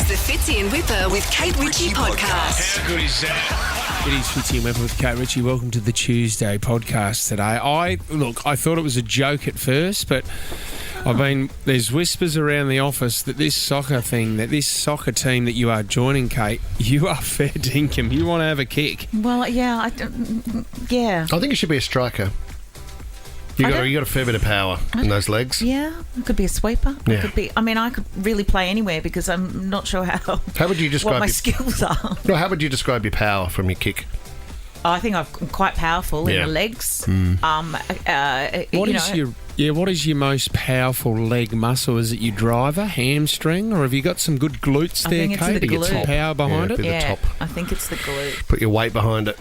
the Fitzy and Whipper with Kate Ritchie podcast. How good is that? It is Fitzy and Whipper with Kate Ritchie. Welcome to the Tuesday podcast today. I thought it was a joke at first, but there's whispers around the office that this soccer team that you are joining, Kate, you are fair dinkum. You want to have a kick. Well, yeah, I think you should be a striker. You got a fair bit of power in those legs. Yeah, it could be a sweeper. Yeah. I could really play anywhere because I'm not sure how would you describe what my skills are. No, how would you describe your power from your kick? I think I'm quite powerful in the legs. What is your most powerful leg muscle? Is it your driver, hamstring, or have you got some good glutes there, Kate? It's the glute. Some power behind it? The top. I think it's the glute. Put your weight behind it.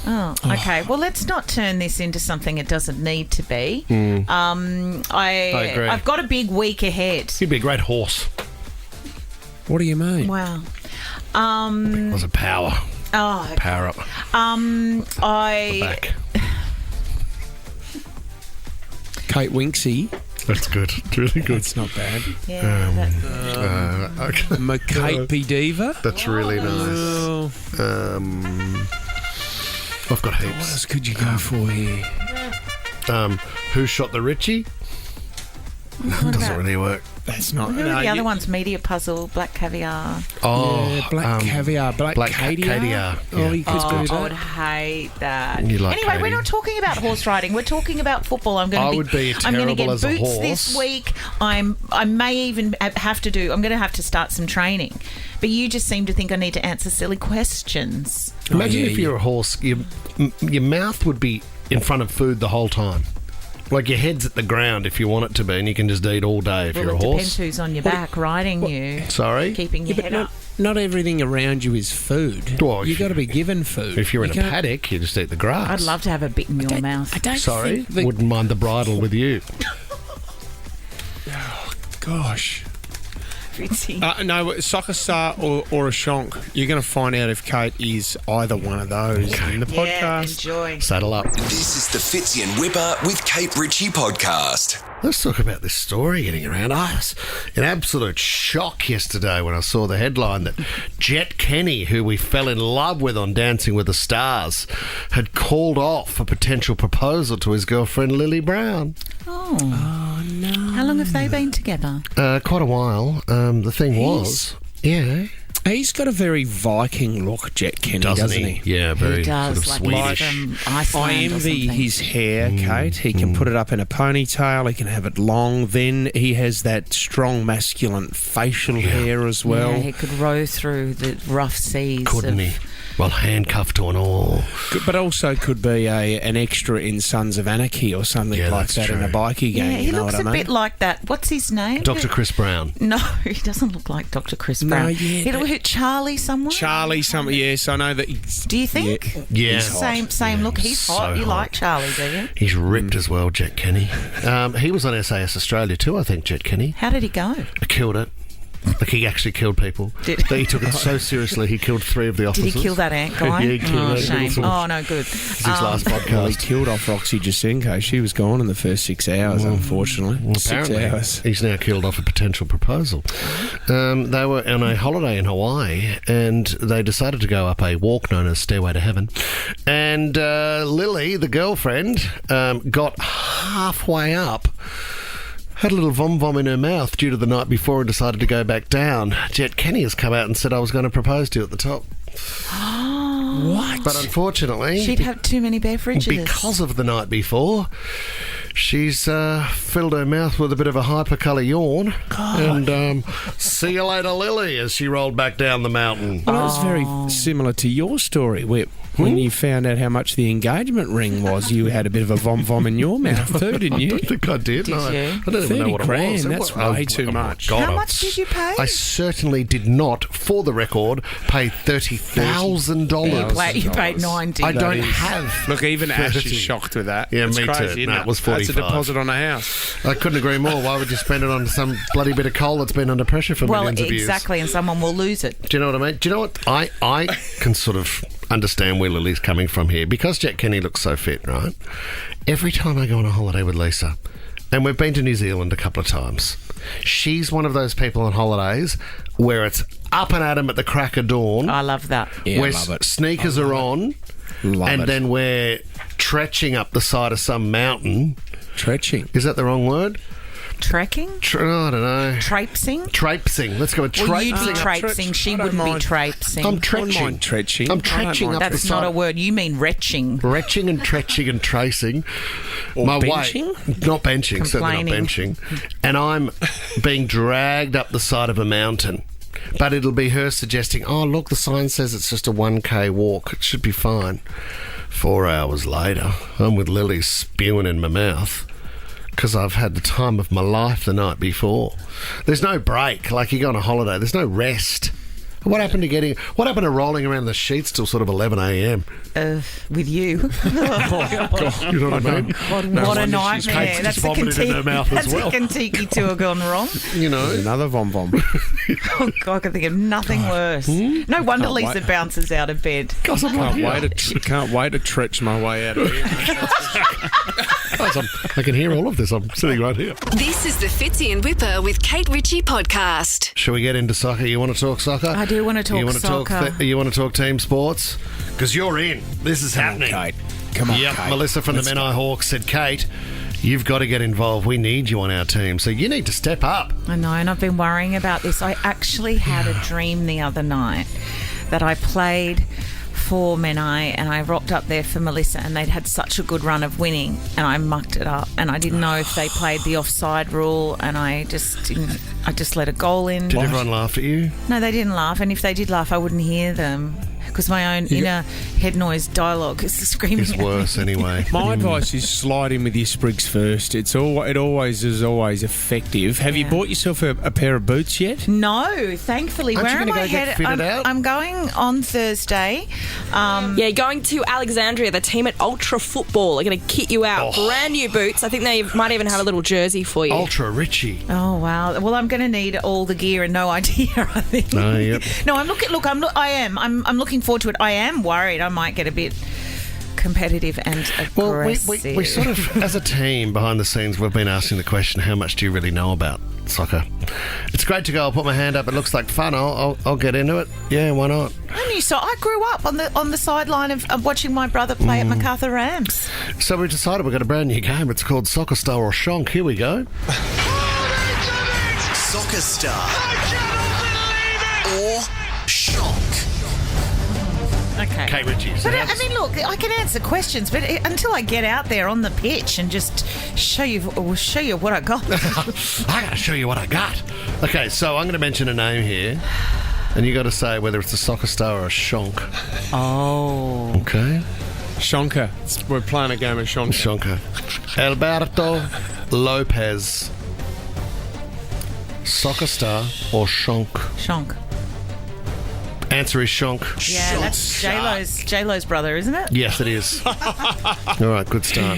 Oh, okay. Well, let's not turn this into something it doesn't need to be. I agree. I've got a big week ahead. You'd be a great horse. What do you mean? Wow. Was it power? Oh, okay. Power up. The back. Kate Winksy. That's good. It's really good. It's not bad. Yeah. Okay. Kate P. Diva. That's really nice. I've got heaps. What else could you go for here? Who shot the Richie? Doesn't really work. That's not. Who are the other ones? Media Puzzle, Black Caviar. Oh, yeah, Black Caviar, Black Caviar. Yeah. Oh, you could do that. I would hate that. Like anyway, Katie. We're not talking about horse riding. We're talking about football. I'm I would be I'm going to get terrible as a boots horse. this week. I may even have to do. I'm going to have to start some training. But you just seem to think I need to answer silly questions. Imagine if you're a horse, your mouth would be in front of food the whole time. Like your head's at the ground if you want it to be, and you can just eat all day if you're a It horse. depends who's on your back riding you. Sorry? Keeping your head up. Not everything around you is food. Well, You've got to be given food. If you're in a paddock, you just eat the grass. I'd love to have a bit in your mouth. Sorry? Wouldn't mind the bridle with you. Oh, gosh. Fitzy. No, soccer star or a shonk. You're going to find out if Kate is either one of those in the podcast. Yeah, enjoy. Saddle up. This is the Fitzy and Whipper with Kate Ritchie podcast. Let's talk about this story getting around. I was in absolute shock yesterday when I saw the headline that Jet Kenny, who we fell in love with on Dancing with the Stars, had called off a potential proposal to his girlfriend Lily Brown. Oh, no. How long have they been together? Quite a while. The thing was... Yeah. He's got a very Viking look, Jet Kenny, doesn't he? Yeah, very He does, sort of like Swedish. from Iceland I or envy something. his hair, Kate. He can put it up in a ponytail. He can have it long. Then he has that strong masculine facial hair as well. Yeah, he could row through the rough seas. Couldn't he? Well, handcuffed to an oar. But also could be an extra in Sons of Anarchy or something Yeah, like that's that in a true. bikie game. Yeah, he you know looks what I a mean? bit like that. What's his name? Dr. Chris Brown. No, he doesn't look like Dr. Chris No, Brown. yeah, He look like Charlie someone. Charlie, something. Yes, I know that. He's, Do you think? Yeah. He's hot. Same look. He's so hot. You hot. like Charlie, do you? He's ripped as well, Jet Kenny. He was on SAS Australia too, I think, Jet Kenny. How did he go? Killed it. Like, he actually killed people. He took it so seriously, he killed 3 of the Did officers. he kill that ant guy? Yeah, he killed Oh, that shame. little- Oh, no, good. It's his last Well, he podcast. killed off Roxy Jacenko. She was gone in the first 6 hours, unfortunately. Well, 6 apparently, hours. he's now killed off a potential proposal. They were on a holiday in Hawaii, and they decided to go up a walk known as Stairway to Heaven. And Lily, the girlfriend, got halfway up, had a little vom-vom in her mouth due to the night before and decided to go back down. Jet Kenny has come out and said, I was going to propose to you at the top. What? But unfortunately, She'd have too many beverages. because of the night before, she's filled her mouth with a bit of a hypercolour yawn. And see you later, Lily, as she rolled back down the mountain. Well, that was very similar to your story, Whip. When you found out how much the engagement ring was, you had a bit of a vom-vom in your mouth too, didn't you? I don't think I did. Did no. you? I don't even know what it 30 was. grand, that's way too much. God, How much did you pay? I certainly did not, for the record, pay $30,000. Wait, you paid 90. I That don't is- have. Look, even Ash is 30. shocked with that. Yeah, It's me crazy, too. isn't No, it was That's a 45. deposit on a house. I couldn't agree more. Why would you spend it on some bloody bit of coal that's been under pressure for Well, millions of years? exactly, and someone will lose it. Do you know what I mean? Do you know what? I can sort of understand where Lily's coming from here. Because Jet Kenny looks so fit, right? Every time I go on a holiday with Lisa, and we've been to New Zealand a couple of times, She's one of those people on holidays where it's up and at 'em at the crack of dawn. I love that. Yeah, where love it. sneakers are on, Love and it. then we're tretching up the side of some mountain. Tretching. Is that the wrong word? Trekking? I don't know. Traipsing? Traipsing. Let's go with Well, you'd traipsing. be traipsing. She I don't wouldn't be mind. traipsing. I'm I don't tretching. mind tretching. I'm I don't tretching mind up the That's side. not a word. You mean retching. Retching and tretching and tracing. Or My benching? weight, not benching, certainly not Complaining. benching. And I'm being dragged up the side of a mountain. But it'll be her suggesting, oh, look, the sign says it's just a 1K walk. It should be fine. 4 hours later, I'm with Lily spewing in my mouth because I've had the time of my life the night before. There's no break. Like you go on a holiday, there's no rest. What happened to rolling around the sheets till sort of 11 a.m.? With you. You know what I mean? What a wonder she's nightmare. just That's a vomited in her mouth as well. Kentucky tour gone wrong. You know, Another vom vom. Oh, God, I can think of nothing worse. No wonder Can't Lisa wait. bounces out of bed. Can't wait to tretch my way out of here. I can hear all of this. I'm sitting right here. This is the Fitzy and Whipper with Kate Ritchie podcast. Shall we get into soccer? You want to talk soccer? I do want to talk you want to soccer. you want to talk team sports? Because you're in. This is happening. Kate. Come on, Yep, Kate. Melissa from Let's the go. Menai Hawks said, Kate, you've got to get involved. We need you on our team. So you need to step up. I know, and I've been worrying about this. I actually had a dream the other night that I played for Menai and I rocked up there for Melissa and they'd had such a good run of winning and I mucked it up and I didn't know if they played the offside rule and I just let a goal in. Did everyone laugh at you? No, they didn't laugh, and if they did laugh I wouldn't hear them because my own inner head noise dialogue is screaming It's at me. worse anyway. My advice is slide in with your sprigs first. It always is effective. Have you Yeah. bought yourself a pair of boots yet? No, thankfully. Aren't you Where am gonna I go get headed? fitted out? I'm going on Thursday. Yeah, going to Alexandria. The team at Ultra Football are going to kit you out. Oh. Brand new boots. I think they might even have a little jersey for you. Ultra Richie. Oh wow! Well, I'm going to need all the gear and no idea. I think. Oh, yep. No, I'm looking forward to it. I am worried I might get a bit competitive and aggressive. Well, we sort of, as a team behind the scenes, we've been asking the question, how much do you really know about soccer? It's great to go. I'll put my hand up. It looks like fun. I'll get into it. Yeah, why not? I grew up on the sideline of watching my brother play at MacArthur Rams. So we decided we've got a brand new game. It's called Soccer Star or Shonk. Here we go. Soccer Star or Shock. Okay. Kate Ritchie. So But how's- I mean, look, I can answer questions, but until I get out there on the pitch and just show you what I got. I got to show you what I got. Okay, so I'm going to mention a name here, and you got to say whether it's a soccer star or a shonk. Oh. Okay, Shonka. We're playing a game of Shonka. shonker. Alberto Lopez. Soccer star or shonk? Shonk. Answer is shonk. Yeah, that's J-Lo's brother, isn't it? Yes, it is. All right, good start.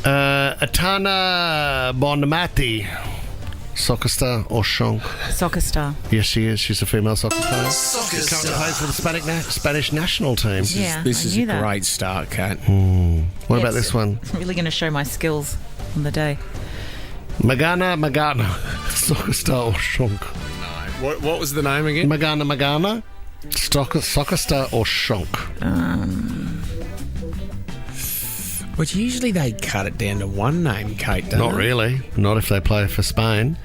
Atana Bonamati. Soccer star or shonk? Soccer star. Yes, she is. She's a female soccer player. Soccer Currently Star. plays for the Spanish national team. Yeah, This I is knew a that. great start, Kat. What about Yes. this one? I'm really going to show my skills on the day. Magana. Soccer star or shonk? What was the name again? Magana. Soccer star or shonk? Well, usually they cut it down to one name, Kate, don't Not they? really. Not if they play for Spain.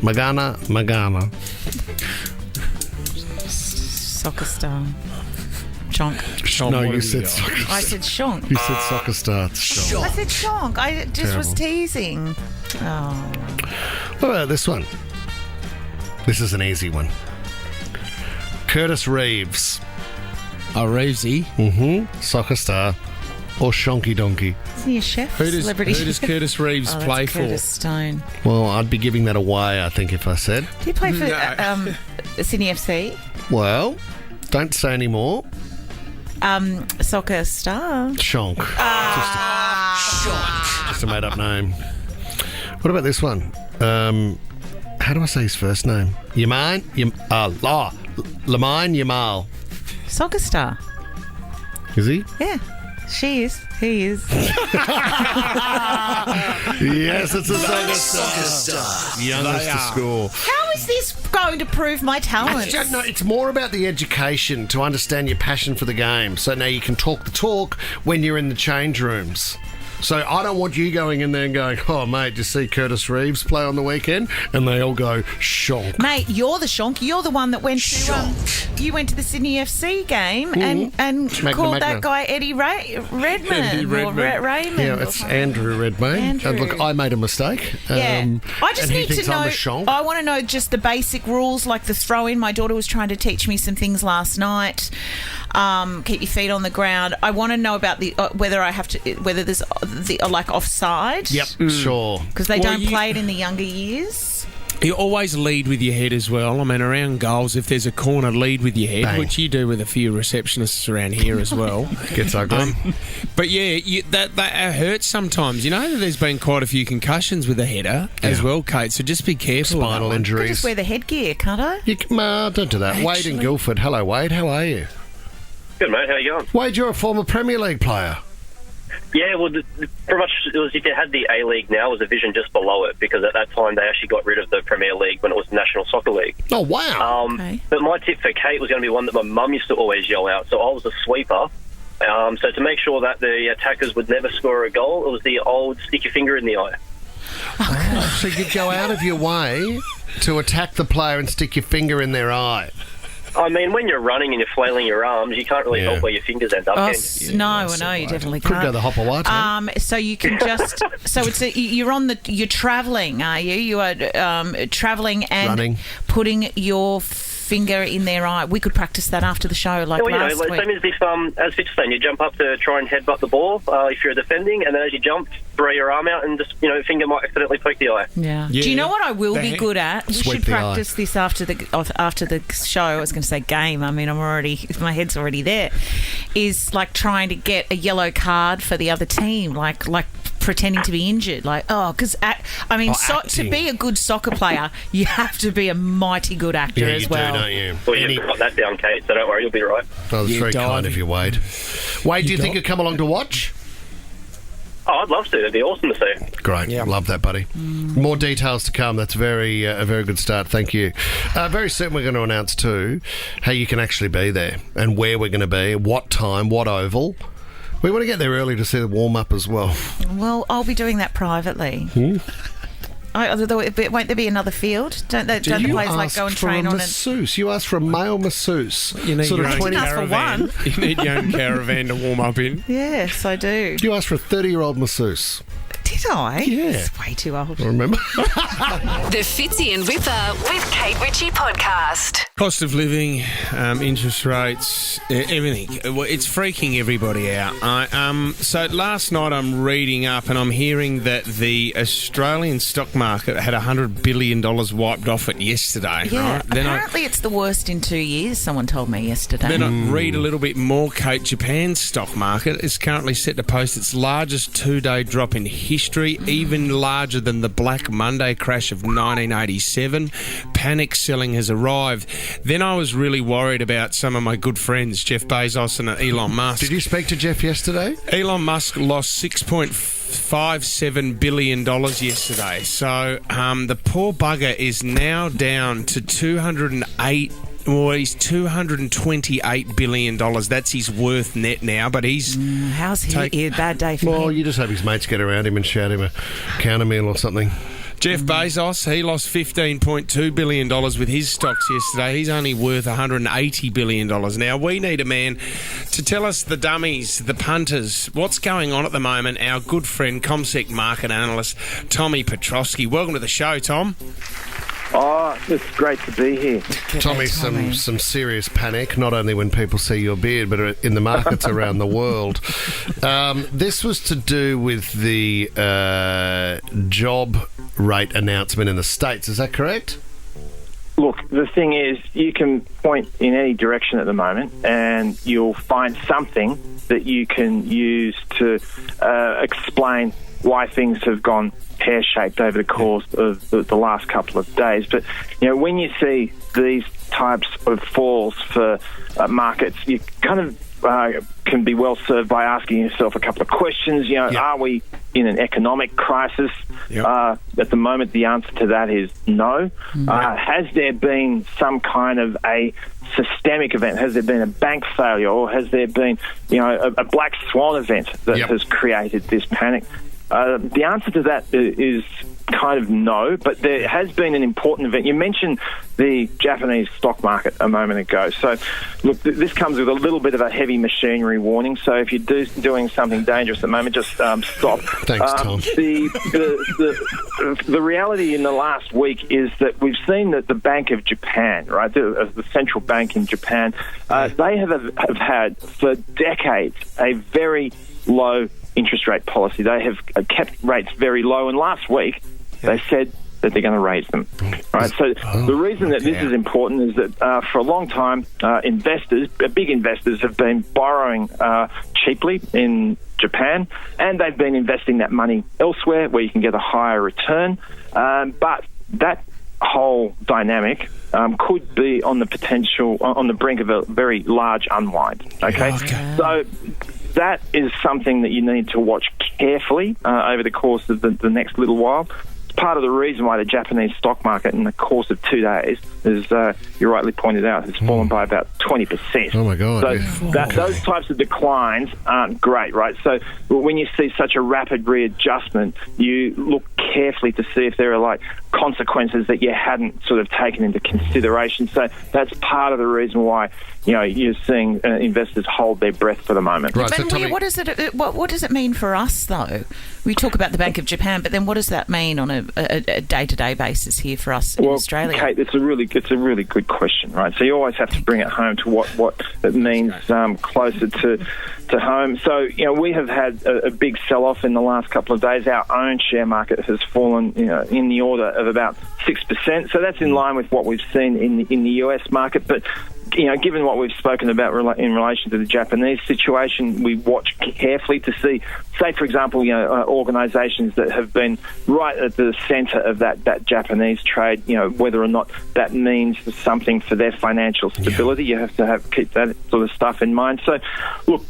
Magana. Soccer star. Chonk. Sean, No, what you have said got? soccer. I said shonk. You said soccer star. It's shonk. I said shonk. I just was Terrible. teasing. Oh. What about this one? This is an easy one. Curtis Reeves. Oh, Reevesy. Soccer star or shonky donkey? Isn't he a chef? Who does Celebrity Curtis Reeves Oh, that's play Curtis for? Stone. Well, I'd be giving that away, I think, if I said. Do you play for No. Sydney FC? Well, don't say any more. Soccer star. Shonk. Just a made-up name. What about this one? How do I say his first name? Lamine Yamal. Soccer star. Is he? Yeah. She is. He is. Yes, it's a soccer star. Youngest to score. How is this going to prove my talent? No, it's more about the education to understand your passion for the game. So now you can talk the talk when you're in the change rooms. So I don't want you going in there and going, oh, mate, did you see Curtis Reeves play on the weekend? And they all go, shonk. Mate, you're the shonk. You're the one that went to you went to the Sydney FC game and called that guy Eddie Redmayne. Eddie Redmayne. Or Raymond. Yeah, it's Andrew Redmayne. Andrew. Look, I made a mistake. Yeah. I just and he need to thinks know. I'm a shonk. I want to know just the basic rules, like the throw in. My daughter was trying to teach me some things last night. Keep your feet on the ground. I want to know about the whether there's the like offside. Yep, sure. Because they don't play it in the younger years. You always lead with your head as well. I mean, around goals, if there's a corner, lead with your head, Bang. which you do with a few receptionists around here as well. Gets ugly. But yeah, that hurts sometimes. You know, there's been quite a few concussions with a header as well, Kate. So just be careful. Spinal Could injuries. just wear the headgear, can't I? Don't do that. Wade in Guildford. Hello, Wade. How are you? Good, mate. How you going? Wade, you're a former Premier League player. Yeah, well, pretty much it was, if you had the A-League now, it was a division just below it, because at that time they actually got rid of the Premier League when it was the National Soccer League. Oh, wow. Okay. But my tip for Kate was going to be one that my mum used to always yell out. So I was a sweeper. So to make sure that the attackers would never score a goal, it was the old stick your finger in the eye. So you'd go out of your way to attack the player and stick your finger in their eye. I mean, when you're running and you're flailing your arms, you can't really Yeah. help where your fingers end up, Oh, can you? no, I know you definitely Could can't. go the hopper white. So you can just you're travelling, are you? You are travelling and Running. putting your finger in their eye. We could practice that after the show, like Well, last like, week. same as if, as Fitz saying, you jump up to try and headbutt the ball if you're defending, and then as you jump, throw your arm out and just, finger might accidentally poke the eye. Yeah. Yeah. Do you know what I will The be hand- good at? We Sweep should the practice this after the show. I was going to say game. I mean, my head's already there. Is like trying to get a yellow card for the other team, like pretending to be injured, because to acting. be a good soccer player, you have to be a mighty good actor Yeah, as you well. do, don't you? Well, you've got that down, Kate, so don't worry, you'll be right. Oh, that's You very dive. kind of you, Wade. Wade, do you think you'd come along to watch? Oh, I'd love to. It'd be awesome to see. Great. Love that, buddy. More details to come. That's a very good start. Thank you. Very soon we're going to announce, too, how you can actually be there and where we're going to be, what time, what oval. We want to get there early to see the warm-up as well. Well, I'll be doing that privately. Won't there be another field? Don't the players like go and train for a on it? masseuse. You asked for a male masseuse. You need sort your of own 20. ask for caravan. one. You need your own caravan to warm up in. Yes, I do. You asked for a 30-year-old masseuse. Did I? Yeah. It's way too old. Remember? The Fitzy and Whipper with Kate Ritchie podcast. Cost of living, interest rates, everything. It's freaking everybody out. So last night I'm reading up and I'm hearing that the Australian stock market had $100 billion wiped off it yesterday. Yeah, Right? Then apparently it's the worst in 2 years, someone told me yesterday. Then I read a little bit more, Kate. Japan's stock market is currently set to post its largest 2-day drop in history, even larger than the Black Monday crash of 1987. Panic selling has arrived. Then I was really worried about some of my good friends, Jeff Bezos and Elon Musk. Did you speak to Jeff yesterday? Elon Musk lost $6.57 billion yesterday. So the poor bugger is now down to he's $228 billion. That's his worth net now, but he's... How's he? Bad day for Well, him. you just hope his mates get around him and shout him a counter meal or something. Jeff Bezos, he lost $15.2 billion with his stocks yesterday. He's only worth $180 billion. Now, we need a man to tell us the dummies, the punters, what's going on at the moment. Our good friend, CommSec market analyst, Tommy Petrosky. Welcome to the show, Tom. Oh, it's great to be here. Tommy, some serious panic, not only when people see your beard, but in the markets around the world. This was to do with the job rate announcement in the States. Is that correct? Look, the thing is, you can point in any direction at the moment and you'll find something that you can use to explain why things have gone pear-shaped over the course of the last couple of days. But, when you see these types of falls for markets, you kind of can be well served by asking yourself a couple of questions. Are we in an economic crisis? At the moment, the answer to that is no. Has there been some kind of a systemic event? Has there been a bank failure, or has there been, a black swan event that has created this panic? The answer to that is kind of no, but there has been an important event. You mentioned the Japanese stock market a moment ago. So, look, this comes with a little bit of a heavy machinery warning. So if you're doing something dangerous at the moment, just stop. Thanks, Tom. The reality in the last week is that we've seen that the Bank of Japan, right, the central bank in Japan, they have had for decades a very low interest rate policy. They have kept rates very low, and last week they said that they're going to raise them. Right. So the reason that this is important is that for a long time, big investors, have been borrowing cheaply in Japan, and they've been investing that money elsewhere where you can get a higher return. But that whole dynamic could be on the brink of a very large unwind. Okay. So that is something that you need to watch carefully over the course of the next little while. It's part of the reason why the Japanese stock market in the course of 2 days, as you rightly pointed out, has fallen by about 20%. Oh, my God. So those types of declines aren't great, right? So when you see such a rapid readjustment, you look carefully to see if there are, consequences that you hadn't sort of taken into consideration. So that's part of the reason why you're seeing investors hold their breath for the moment. Right, Ben, what does it mean for us, though? We talk about the Bank of Japan, but then what does that mean on a day-to-day basis here for us in Australia? Kate, it's a really good question, right? So you always have to bring it home to what it means closer to home. So we have had a big sell-off in the last couple of days. Our own share market has fallen in the order of about 6%. So that's in line with what we've seen in the US market, but given what we've spoken about in relation to the Japanese situation, we watch carefully to see, say, for example, organisations that have been right at the centre of that Japanese trade, whether or not that means something for their financial stability. You have to keep that sort of stuff in mind. So, look,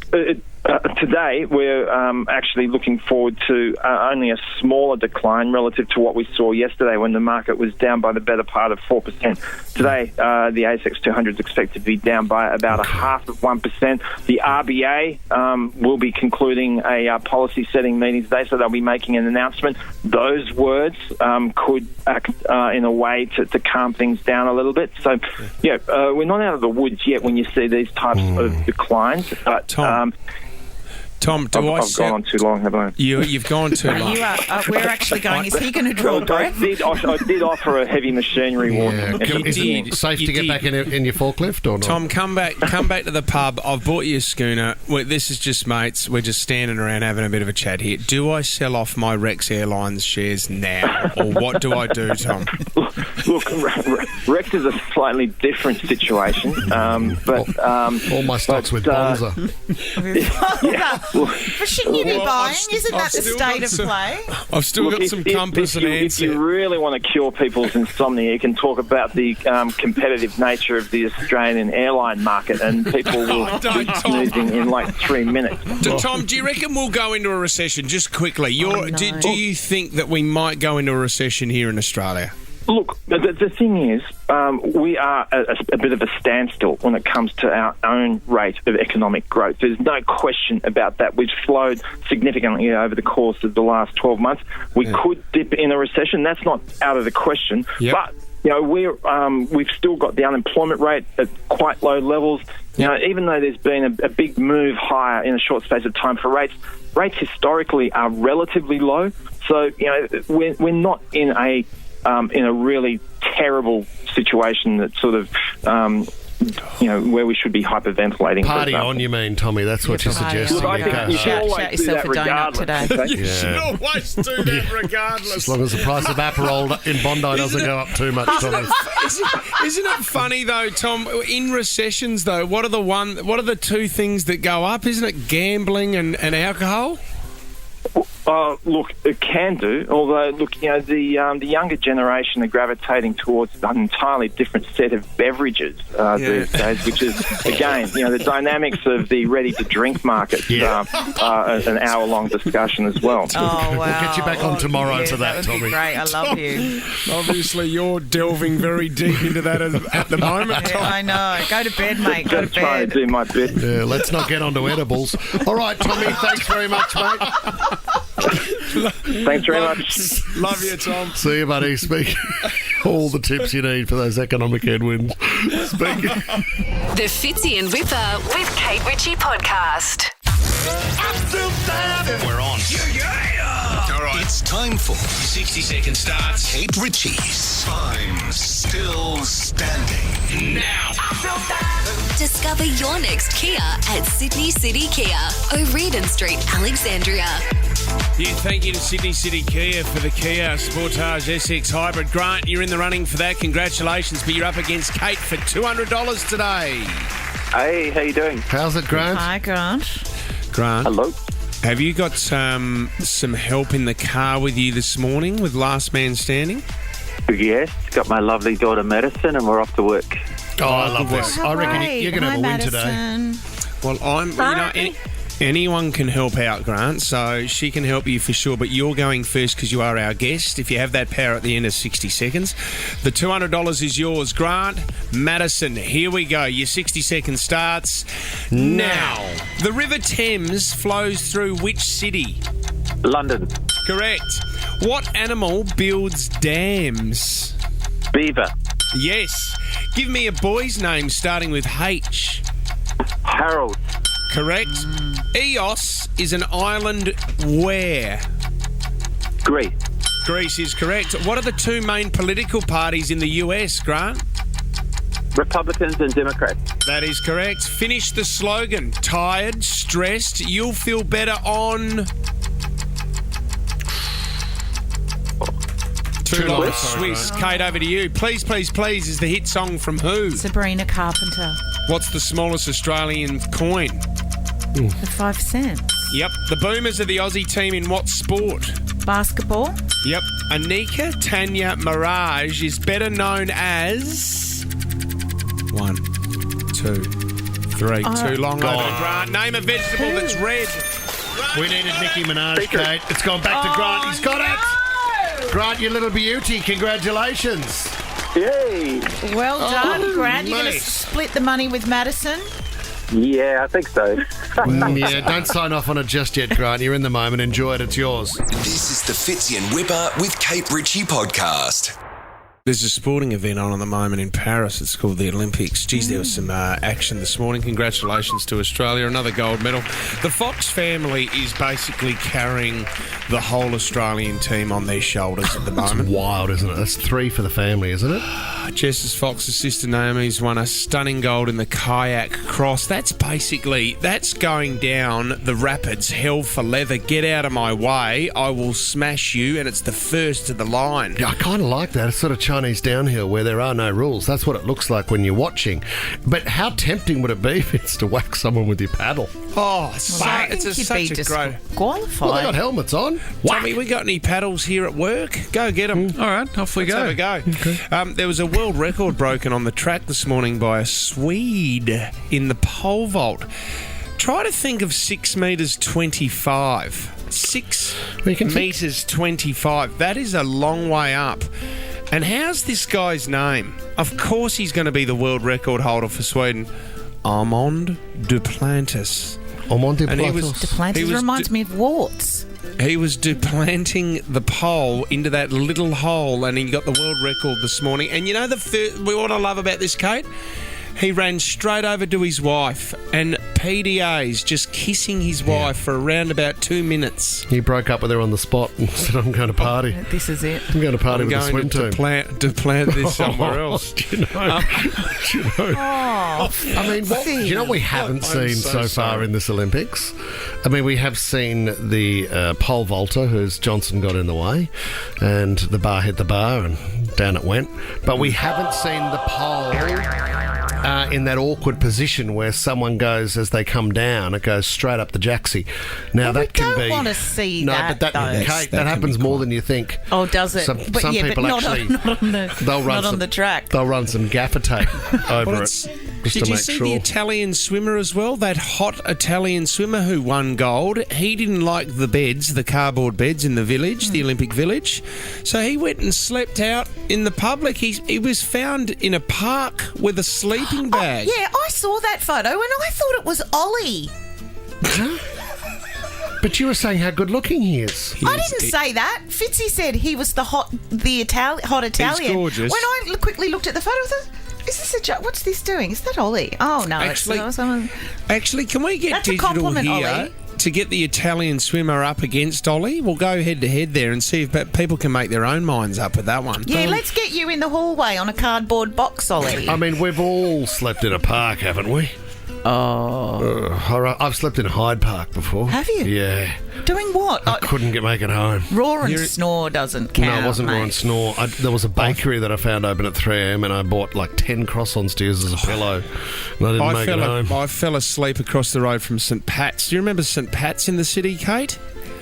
today we're actually looking forward to only a smaller decline relative to what we saw yesterday when the market was down by the better part of 4%. Today, the ASX 200 is expected to be down by about 0.5%. The RBA will be concluding a policy-setting meeting today, so they'll be making an announcement. Those words could act in a way to calm things down a little bit. So, we're not out of the woods yet when you see these types of declines. But Tom, I've gone on too long, haven't I? You've gone too long. We're actually going. Is he going to draw a breath? I did offer a heavy machinery warning. Is it safe to get back in your forklift or not? Tom, come back to the pub. I've bought you a schooner. This is just mates. We're just standing around having a bit of a chat here. Do I sell off my Rex Airlines shares now, or what do I do, Tom? Look, Rex is a slightly different situation, but all my stocks with Bonza. But shouldn't you be buying? Isn't that the state of play? I've still got some Compass and Ansett. If you really want to cure people's insomnia, you can talk about the competitive nature of the Australian airline market, and people will be snoozing in 3 minutes. Tom, do you reckon we'll go into a recession? Just quickly, do you think that we might go into a recession here in Australia? Look, the thing is, we are at a bit of a standstill when it comes to our own rate of economic growth. There's no question about that. We've slowed significantly over the course of the last 12 months. We could dip in a recession. That's not out of the question. Yep. But we've still got the unemployment rate at quite low levels. Even though there's been a big move higher in a short space of time for rates historically are relatively low. So we're not in a really terrible situation that sort of, where we should be hyperventilating. Party on, you mean, Tommy? That's what you're suggesting. Look, I think you should always do that regardless. You should always do that regardless. As long as the price of Aperol in Bondi doesn't go up too much, Tommy. Isn't it funny though, Tom? In recessions, though, what are the two things that go up? Isn't it gambling and alcohol? Oh, look, it can do. Although, look, you know, the younger generation are gravitating towards an entirely different set of beverages these days, which is, again, you know, the dynamics of the ready-to-drink market are an hour-long discussion as well. Oh, wow. We'll get you back on tomorrow for that, would be Tommy. great. I love you. Obviously, you're delving very deep into that at the moment, Tom. Yeah, I know. Go to bed, mate. Go to Just trying bed. to do my bit. Yeah, let's not get onto edibles. All right, Tommy, thanks very much, mate. Thanks very much. Love you, Tom. See you, buddy. Speak all the tips you need for those economic headwinds. Speak. The Fitzy and Whipper with Kate Ritchie podcast. We're on. All right. It's time for 60-second starts. Kate Ritchie's Time Still Standing. Now. Discover your next Kia at Sydney City Kia, O'Riordan Street, Alexandria. Yeah, thank you to Sydney City Kia for the Kia Sportage SX Hybrid. Grant, you're in the running for that. Congratulations, but you're up against Kate for $200 today. Hey, how you doing? How's it, Grant? Hi, Grant. Grant, Hello. have you got some help in the car with you this morning with Last Man Standing? Yes, got my lovely daughter Madison, and we're off to work. Oh, I love this. I reckon you're going to have a win today. Well, anyone can help out, Grant, so she can help you for sure, but you're going first because you are our guest. If you have that power at the end of 60 seconds, the $200 is yours. Grant, Madison, here we go. Your 60 second starts now. The River Thames flows through which city? London. Correct. What animal builds dams? Beaver. Yes. Give me a boy's name starting with H. Harold. Correct. Eos is an island where? Greece. Greece is correct. What are the two main political parties in the US, Grant? Republicans and Democrats. That is correct. Finish the slogan. Tired, stressed, you'll feel better on... Too long. Swiss. Kate, over to you. Please, Please, Please is the hit song from who? Sabrina Carpenter. What's the smallest Australian coin? The 5 cents. Yep. The Boomers are the Aussie team in what sport? Basketball. Yep. Anika Tanya Mirage is better known as... 1, 2, 3. Too long over, Grant. Name a vegetable that's red. We needed Nicki Minaj, Kate. It's gone back to Grant. He's got it. Grant, you little beauty. Congratulations. Yay! Well done, Grant. You're going to mate. split the money with Madison? Yeah, I think so. Yeah, don't sign off on it just yet, Grant. You're in the moment. Enjoy it. It's yours. This is the Fitzy and Whipper with Kate Ritchie podcast. There's a sporting event on at the moment in Paris. It's called the Olympics. Geez, there was some action this morning. Congratulations to Australia. Another gold medal. The Fox family is basically carrying the whole Australian team on their shoulders at the moment. Wild, isn't it? That's 3 for the family, isn't it? Jess Fox's sister Naomi's won a stunning gold in the kayak cross. That's going down the rapids, hell for leather. Get out of my way. I will smash you. And it's the first to the line. Yeah, I kind of like that. It's sort of Chinese downhill where there are no rules. That's what it looks like when you're watching. But how tempting would it be if it's to whack someone with your paddle? Oh, I it's think you'd such be a great... disqualified. Well, they got helmets on. Tommy, we got any paddles here at work? Go get them. All right, off we Let's go. have a go. There was a world record broken on the track this morning by a Swede in the pole vault. Try to think of 6 metres 25. 6 metres 25. That is a long way up. And how's this guy's name? Of course he's going to be the world record holder for Sweden. Armand Duplantis. Armand And he Duplantis. Duplantis reminds me of warts. He was duplanting the pole into that little hole, and he got the world record this morning. And you know what I love about this, Kate? He ran straight over to his wife, and PDA's just kissing his wife for around about 2 minutes. He broke up with her on the spot and said, I'm going to party. This is it. I'm going to party I'm with the swim going team. to plant this somewhere else. Do you know? I mean, do you know what we haven't seen so far in this Olympics? I mean, we have seen the pole vaulter, who's Johnson got in the way, and the bar hit the bar and down it went. But we haven't seen the pole in that awkward position where someone goes, as they come down, it goes straight up the jacksie. Now, Well, that can we be... don't want to see No, that, but though. Kate, that that happens can be more quite- than you think. Oh, does it? Some but people not actually... not on the, They'll run not on some- the track. They'll run some gaffer tape over Well, it it's- just Did to you make see sure. the Italian swimmer as well? That hot Italian swimmer who won gold. He didn't like the beds, the cardboard beds in the village, the Olympic Village. So he went and slept out in the public. He was found in a park with a sleeping bag. Yeah, I saw that photo and I thought it was Ollie. But you were saying how good looking he is. I didn't say that. Fitzy said he was the hot Italian. gorgeous. When I quickly looked at the photo, I thought, is this a joke? What's this doing? Is that Ollie? Oh, no. Actually- it's someone... Actually, can we get That's a digital compliment, here Ollie. to get the Italian swimmer up against Ollie? We'll go head to head there and see if people can make their own minds up with that one. Yeah, let's get you in the hallway on a cardboard box, Ollie. I mean, we've all slept in a park, haven't we? Oh. All right. I've slept in Hyde Park before. Have you? Yeah. Doing what? I couldn't make it home. Roar and snore doesn't count. No, it wasn't mate. Roar and Snore. There was a bakery that I found open at 3 a.m. and I bought like 10 croissants to use as a pillow. And I didn't make it home. I fell asleep across the road from St. Pat's. Do you remember St. Pat's in the city, Kate?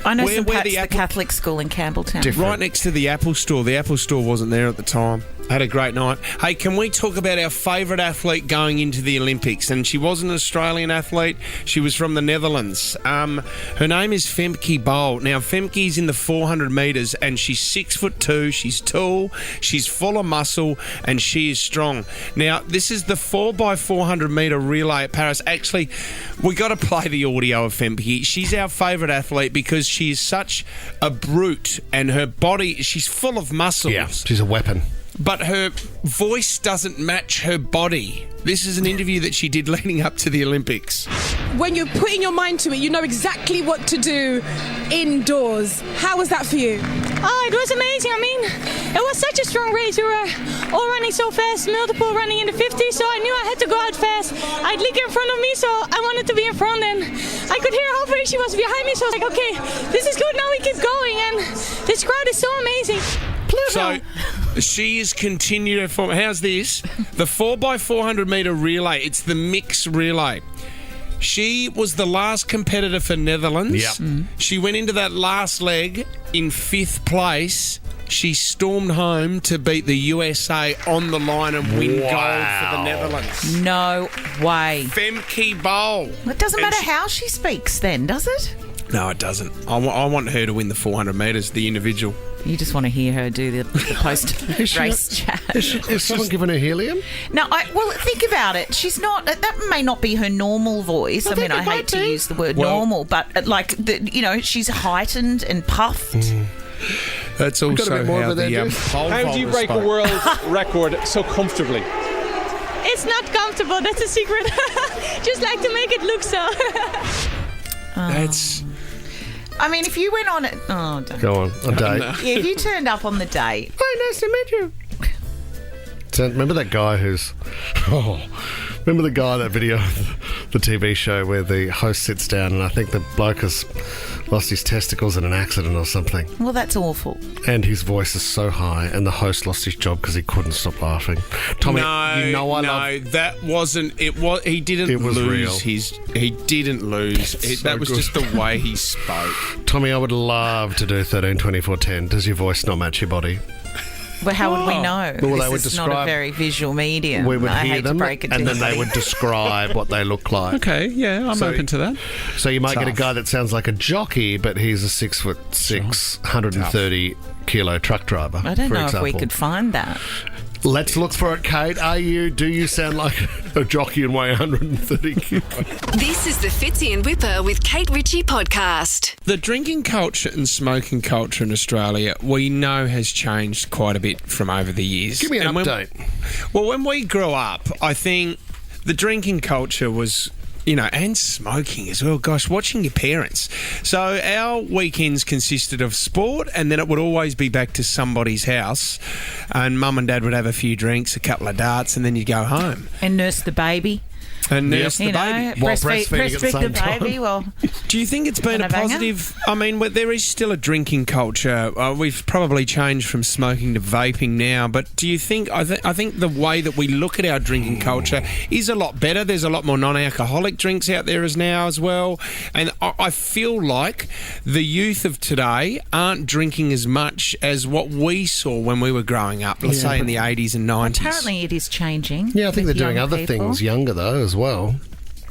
I know Where- St. where Pat's, the the Apple- Catholic school in Campbelltown. Different. Right next to the Apple Store. The Apple Store wasn't there at the time. I had a great night. Hey, can we talk about our favourite athlete going into the Olympics? And she was an Australian athlete. She was from the Netherlands. Her name is Femke Bol. Now, Femke's in the 400 metres and she's 6'2". She's tall, she's full of muscle, and she is strong. Now, this is the 4x400 metre relay at Paris. Actually, we got to play the audio of Femke. She's our favourite athlete because she is such a brute and her body, she's full of muscles. Yeah, she's a weapon. But her voice doesn't match her body. This is an interview that she did leading up to the Olympics. When you're putting your mind to it, you know exactly what to do indoors. How was that for you? Oh, it was amazing. I mean, it was such a strong race. We were all running so fast, multiple running in the 50, so I knew I had to go out fast. I had Lieke in front of me, so I wanted to be in front, and I could hear how far she was behind me, so I was like, okay, this is good, now we keep going, and this crowd is so amazing. So she has continued her form. How's this? The 4x400 metre relay. It's the mixed relay. She was the last competitor for Netherlands. Yep. She went into that last leg in 5th place. She stormed home to beat the USA on the line and win gold for the Netherlands. No way. Femke Bol. It doesn't matter how she speaks then, does it? No, it doesn't. I want her to win the 400 metres, the individual. You just want to hear her do the post-race chat. Is someone giving her helium? No, well, think about it. She's not. That may not be her normal voice. I mean, I hate to use the word normal, but she's heightened and puffed. That's also got a bit more how of it the there, pole How do you break a spoke. world record so comfortably? It's not comfortable, that's a secret. Just like to make it look so. That's... I mean, if you went on it... Oh, don't. Go on, a date. Yeah, if you turned up on the date... Hi, nice to meet you. So, remember that guy who's... remember the guy, that video, the TV show where the host sits down and I think the bloke has lost his testicles in an accident or something. Well, that's awful. And his voice is so high and the host lost his job because he couldn't stop laughing. Tommy, that wasn't... He didn't It was lose real. He didn't lose. That was good. just the way he spoke. Tommy, I would love to do 13, 24, 10. Does your voice not match your body? Well, how would we know? Well, they this would is not a describe- very visual medium. We would I hear hate them to break it to and then they anybody. would describe what they look like. Okay, yeah, I'm open to that. So you might get a Tough. guy that sounds like a jockey, but he's a 6'6", 130 kilo truck driver. I don't for know example. if we could find that. Let's look for it, Kate. Do you sound like a jockey and weigh 130 kilos? This is the Fitzy and Whipper with Kate Ritchie podcast. The drinking culture and smoking culture in Australia, we know has changed quite a bit from over the years. Give me an And update. When we grew up, I think the drinking culture was... and smoking as well. Gosh, watching your parents. So our weekends consisted of sport, and then it would always be back to somebody's house, and mum and dad would have a few drinks, a couple of darts, and then you'd go home. And nurse the baby. And nurse the You know, baby. While breastfeeding at the breastfeed same the time. baby. Well, Do you think it's been a And a banger? positive? I mean, there is still a drinking culture. We've probably changed from smoking to vaping now, but do you think? I think the way that we look at our drinking culture is a lot better. There's a lot more non-alcoholic drinks out there as well, and I feel like the youth of today aren't drinking as much as what we saw when we were growing up. Let's say in the 80s and 90s. apparently it is changing. Yeah, I think they're with doing young other people. things younger, though, as well.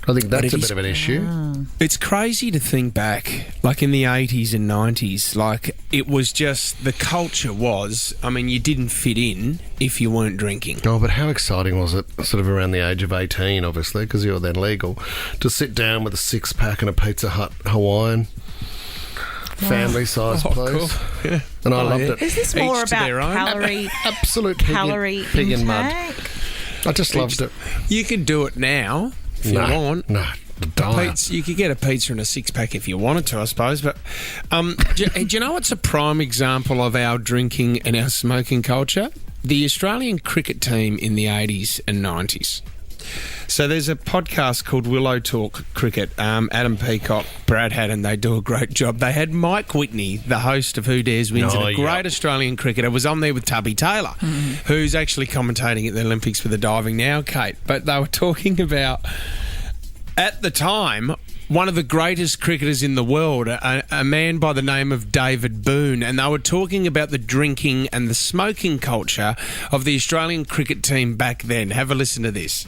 I think that's it a is- bit of an issue. It's crazy to think back, like in the 80s and 90s, like it was just, the culture was, I mean, you didn't fit in if you weren't drinking. Oh, but how exciting was it, sort of around the age of 18, obviously, because you're then legal, to sit down with a six-pack and a Pizza Hut Hawaiian family-sized place. Cool. Yeah. And I loved yeah. it. Is this Each more to their about own. calorie Absolute pig in mud. intake? I just loved it. You could do it now if you want. No, the diet. Pizza, you could get a pizza and a six-pack if you wanted to, I suppose. But do you know what's a prime example of our drinking and our smoking culture? The Australian cricket team in the 80s and 90s. So there's a podcast called Willow Talk Cricket. Adam Peacock, Brad Haddon, they do a great job. They had Mike Whitney, the host of Who Dares Wins, and a great Australian cricketer, was on there with Tubby Taylor, who's actually commentating at the Olympics for the diving now, Kate. But they were talking about, at the time, one of the greatest cricketers in the world, a man by the name of David Boone, and they were talking about the drinking and the smoking culture of the Australian cricket team back then. Have a listen to this.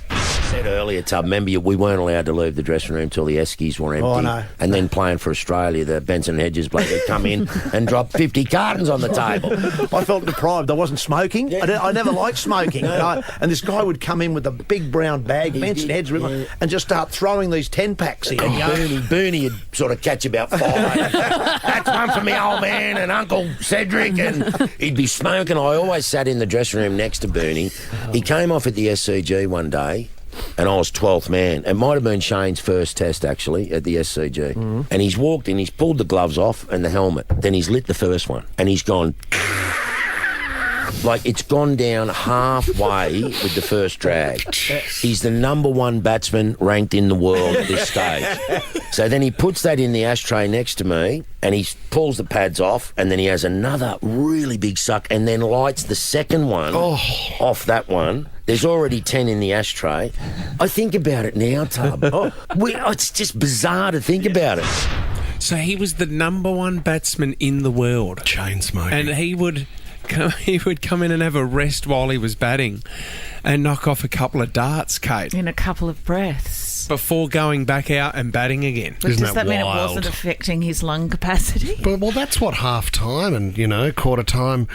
Said earlier, Tub, remember we weren't allowed to leave the dressing room till the Eskies were empty. Oh, I know. And then playing for Australia, the Benson Hedges bloke would come in and drop 50 cartons on the table. I felt deprived. I wasn't smoking. I never liked smoking. And this guy would come in with a big brown bag, Benson Hedges, and just start throwing these 10-packs in. Bernie would sort of catch about 5. That's one for me old man and Uncle Cedric, and he'd be smoking. I always sat in the dressing room next to Bernie. He came off at the SCG one day, and I was 12th man. It might have been Shane's first test, actually, at the SCG. And he's walked in, he's pulled the gloves off and the helmet. Then he's lit the first one, and he's gone... Like, it's gone down halfway with the first drag. He's the number 1 batsman ranked in the world at this stage. So then he puts that in the ashtray next to me, and he pulls the pads off, and then he has another really big suck, and then lights the second one off that one. There's already 10 in the ashtray. I think about it now, Tub. It's just bizarre to think about it. So he was the number 1 batsman in the world. Chain smoking. And he would come in and have a rest while he was batting and knock off a couple of darts, Kate. In a couple of breaths. Before going back out and batting again. But does that mean it wasn't affecting his lung capacity? Well, that's what half time and, quarter time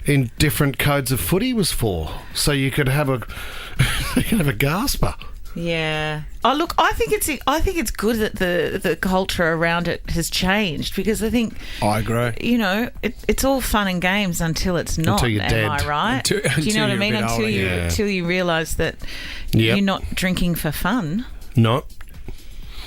in different codes of footy was for. So you could have a gasper. Yeah. Oh, look, I think it's good that the culture around it has changed, because I think I agree. It's all fun and games until it's not. Until you're dead. Am I right? Do you know what I mean? Until you realise that you're not drinking for fun. Not.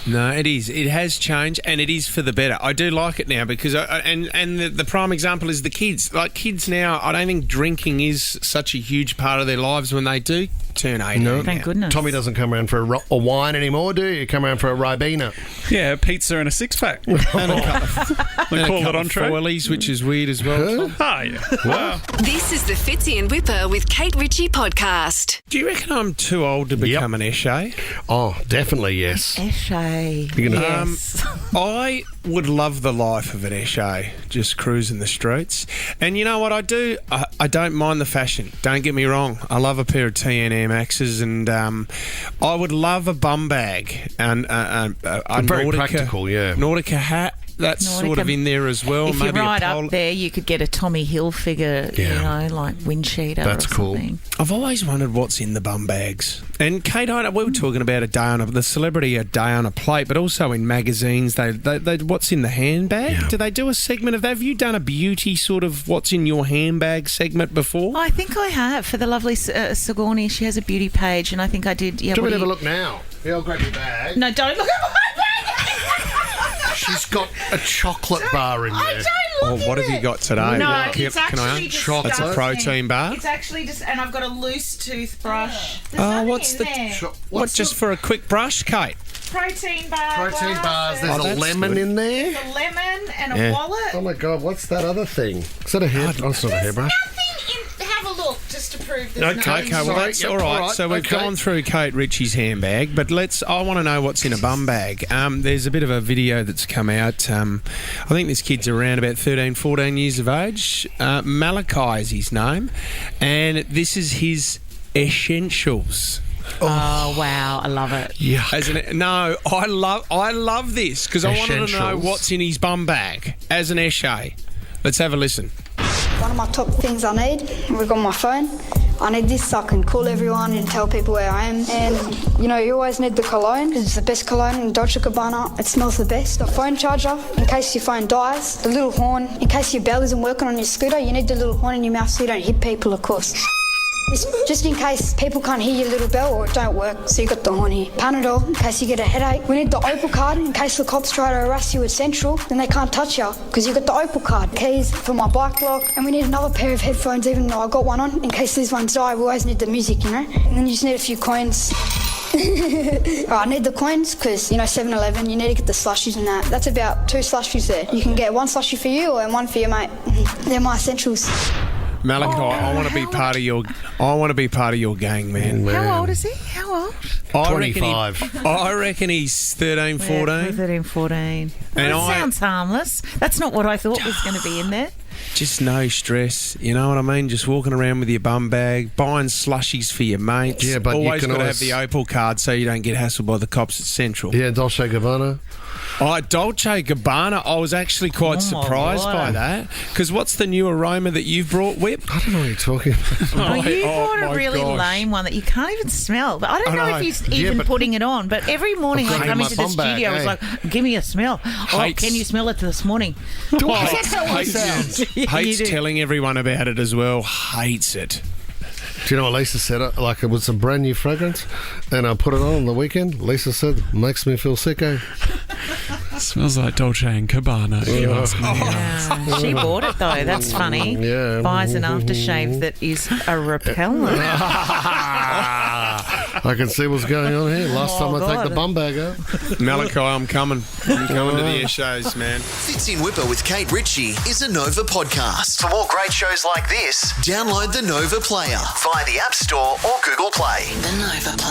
No, it is. It has changed, and it is for the better. I do like it now because, the prime example is the kids. Like, kids now, I don't think drinking is such a huge part of their lives when they do turn 18. No, thank goodness. Tommy doesn't come around for a wine anymore, do you? Come around for a Ribena. Yeah, pizza and a six-pack. And a couple of foilies, which is weird as well. Oh, yeah. Wow. This is the Fitzy and Whipper with Kate Ritchie podcast. Do you reckon I'm too old to become an Eshe? Oh, definitely, yes. Eshe. Yes. I would love the life of an Eshe, just cruising the streets. And you know what I do? I don't mind the fashion. Don't get me wrong. I love a pair of TN Maxes, and I would love a bum bag and a very Nautica, practical, yeah. Nautica hat. That's sort of in there as well. If maybe you're right up there, you could get a Tommy Hilfiger, like windsheeter. That's or cool. something. I've always wondered what's in the bum bags. And Kate, we were talking about the celebrity a day on a plate, but also in magazines, they what's in the handbag? Yeah. Do they do a segment of that? Have you done a beauty sort of what's in your handbag segment before? I think I have, for the lovely Sigourney. She has a beauty page, and I think I did. Yeah, Do we have a look now? Yeah, I'll grab your bag. No, don't look at my bag. She's got a chocolate bar in there. I don't what have you got today? No, Can it's I actually It's a disgusting. protein bar. It's actually just, and I've got a loose toothbrush. There's Oh, nothing what's in the there. what? Just for a quick brush, Kate. Protein bar. Protein bars. glasses. There's a that's lemon good. in there. A lemon and a Yeah. wallet. Oh my God, what's that other thing? Is that a hair? Oh, it's not a hairbrush. Have a look just to prove there's Okay, well Sorry, that's yep, all right. all right, So we've okay. gone through Kate Ritchie's handbag, but I want to know what's in a bum bag. There's a bit of a video that's come out. I think this kid's around about 13, 14 years of age. Malachi is his name, and this is his essentials. Oh wow, I love it. Yeah. I love this because I wanted to know Essentials. what's in his bum bag as an essay. Let's have a listen. One of my top things I need, we've got my phone. I need this so I can call everyone and tell people where I am. And, you know, you always need the cologne, because it's the best cologne in Dolce & Gabbana. It smells the best. A phone charger, in case your phone dies. The little horn, in case your bell isn't working on your scooter, you need the little horn in your mouth so you don't hit people, of course. Just in case people can't hear your little bell or it don't work, so you got the horn here. Panadol, in case you get a headache. We need the Opal card, in case the cops try to arrest you at Central, then they can't touch you, because you got the Opal card. Keys for my bike lock, and we need another pair of headphones, even though I got one on, in case these ones die. We always need the music, you know? And then you just need a few coins. I need the coins because, you know, 7-Eleven, you need to get the slushies and that. That's about 2 slushies there. You can get one slushie for you and one for your mate. They're my essentials. Malachi, I want to be part of your. I want to be part of your gang, man. How old is he? How old? I reckon he's 13, 14. Yeah, 13, 14. That sounds harmless. That's not what I thought was going to be in there. Just no stress, you know what I mean? Just walking around with your bum bag, buying slushies for your mates. Yeah, but you always can got to always- have the Opal card so you don't get hassled by the cops at Central. Yeah, Dolce & Gabbana. Dolce & Gabbana, I was actually quite surprised by that. Because what's the new aroma that you've brought, Whip? I don't know what you're talking about. Oh, you bought a my really gosh. lame one that you can't even smell. But I don't I know know. if he's Yeah, even but- putting it on. But every morning I've I got it come in into my the bum bag, studio, it's eh? like, give me a smell. Oh, can you smell it this morning? Hates You do. telling everyone about it as well. Hates it. Do you know what Lisa said? Like, it was a brand new fragrance, and I put it on the weekend. Lisa said, makes me feel sicko. Smells like Dolce and Gabbana, if you ask me. Yeah. She bought it though. That's funny. Yeah. Buys an aftershave that is a repellent. I can see what's going on here. Last time I take God. the bum bag out. Malachi, I'm coming. I'm coming to the air shows, man. Fitzy and Whipper with Kate Ritchie is a Nova podcast. For more great shows like this, download the Nova player via the App Store or Google Play. The Nova Player.